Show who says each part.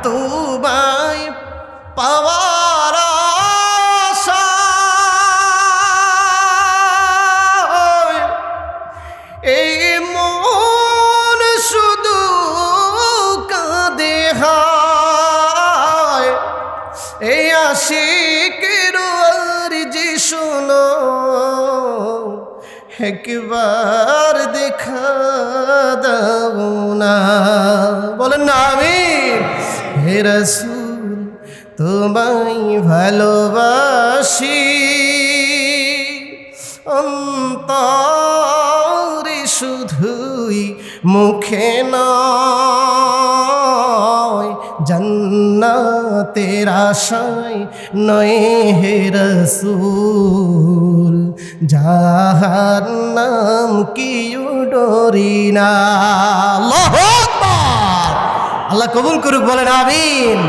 Speaker 1: তোমায় পাওয়ার আশায় এই মন শুধু কাঁদে হায়। এই আশিকের আরজি শোনো, একবার দেখা দাও না। বলেন না আমিন। হে রাসূল তোমায় ভালোবাসি, অন্তরে শুধুই মুখে নয়, জান্নাতের আশায় নয় হে রাসূল, জাহান্নাম কিও ডরি না। আল্লাহু আকবার। আল্লাহ কবুল করুক, বলেন আমিন।